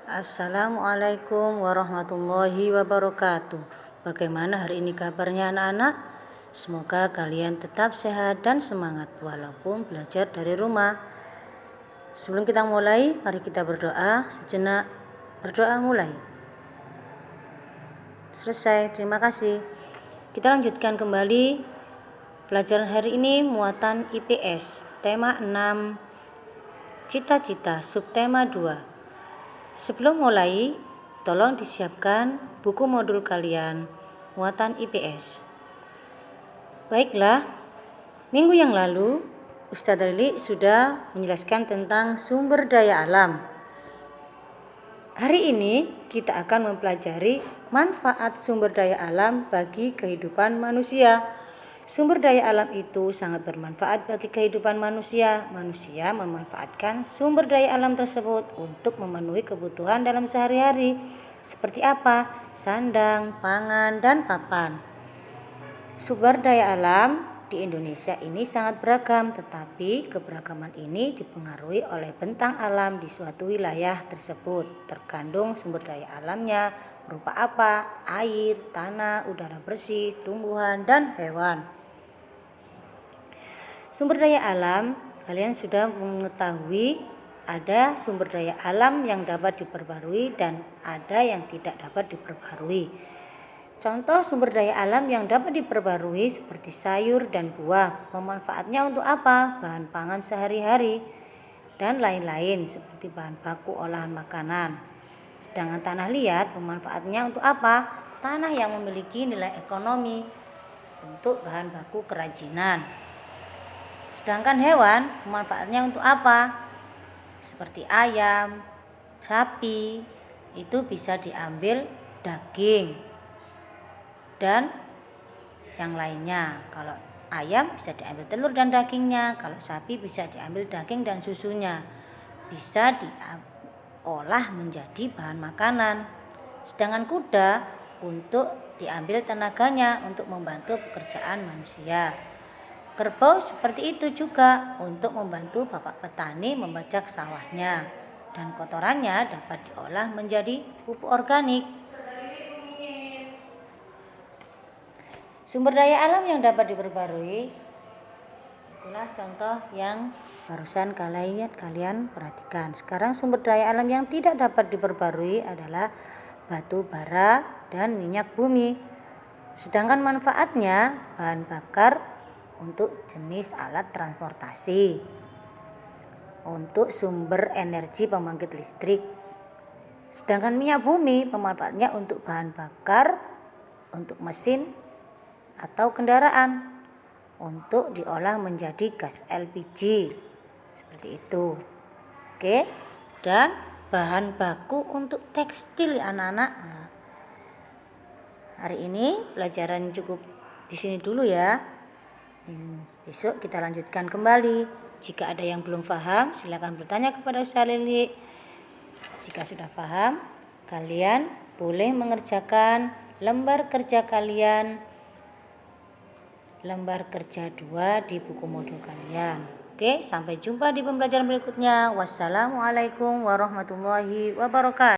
Assalamualaikum warahmatullahi wabarakatuh. Bagaimana hari ini kabarnya anak-anak? Semoga kalian tetap sehat dan semangat walaupun belajar dari rumah. Sebelum kita mulai, mari kita berdoa sejenak. Berdoa mulai. Selesai, terima kasih. Kita lanjutkan kembali pelajaran hari ini, muatan IPS, tema 6, cita-cita, subtema 2. Sebelum mulai, tolong disiapkan buku modul kalian, muatan IPS. Baiklah, minggu yang lalu Ustadz Lili sudah menjelaskan tentang sumber daya alam. Hari ini kita akan mempelajari manfaat sumber daya alam bagi kehidupan manusia. Sumber daya alam itu sangat bermanfaat bagi kehidupan manusia. Manusia memanfaatkan sumber daya alam tersebut untuk memenuhi kebutuhan dalam sehari-hari. Seperti apa? Sandang, pangan, dan papan. Sumber daya alam di Indonesia ini sangat beragam, tetapi keberagaman ini dipengaruhi oleh bentang alam di suatu wilayah tersebut. Terkandung sumber daya alamnya berupa apa? Air, tanah, udara bersih, tumbuhan, dan hewan. Sumber daya alam, kalian sudah mengetahui ada sumber daya alam yang dapat diperbarui dan ada yang tidak dapat diperbarui. Contoh sumber daya alam yang dapat diperbarui seperti sayur dan buah, pemanfaatnya untuk apa? Bahan pangan sehari-hari dan lain-lain seperti bahan baku olahan makanan. Sedangkan tanah liat pemanfaatnya untuk apa? Tanah yang memiliki nilai ekonomi untuk bahan baku kerajinan. Sedangkan hewan manfaatnya untuk apa? Seperti ayam, sapi, itu bisa diambil daging dan yang lainnya. Kalau ayam bisa diambil telur dan dagingnya, kalau sapi bisa diambil daging dan susunya. Bisa diolah menjadi bahan makanan. Sedangkan kuda untuk diambil tenaganya untuk membantu pekerjaan manusia. Kerbau seperti itu juga untuk membantu bapak petani membajak sawahnya, dan kotorannya dapat diolah menjadi pupuk organik. Sumber daya alam yang dapat diperbarui itulah contoh yang barusan kalian perhatikan. Sekarang sumber daya alam yang tidak dapat diperbarui adalah batu bara dan minyak bumi. Sedangkan manfaatnya bahan bakar untuk jenis alat transportasi, untuk sumber energi pembangkit listrik. Sedangkan minyak bumi pemanfaatnya untuk bahan bakar, untuk mesin atau kendaraan, untuk diolah menjadi gas LPG. Seperti itu. Oke. Dan bahan baku untuk tekstil anak-anak. Nah, hari ini pelajaran cukup di sini dulu ya. Besok kita lanjutkan kembali. Jika ada yang belum paham, silakan bertanya kepada Ustaz Lili. Jika sudah paham, kalian boleh mengerjakan lembar kerja kalian, lembar kerja 2 di buku modul kalian. Oke, sampai jumpa di pembelajaran berikutnya. Wassalamualaikum warahmatullahi wabarakatuh.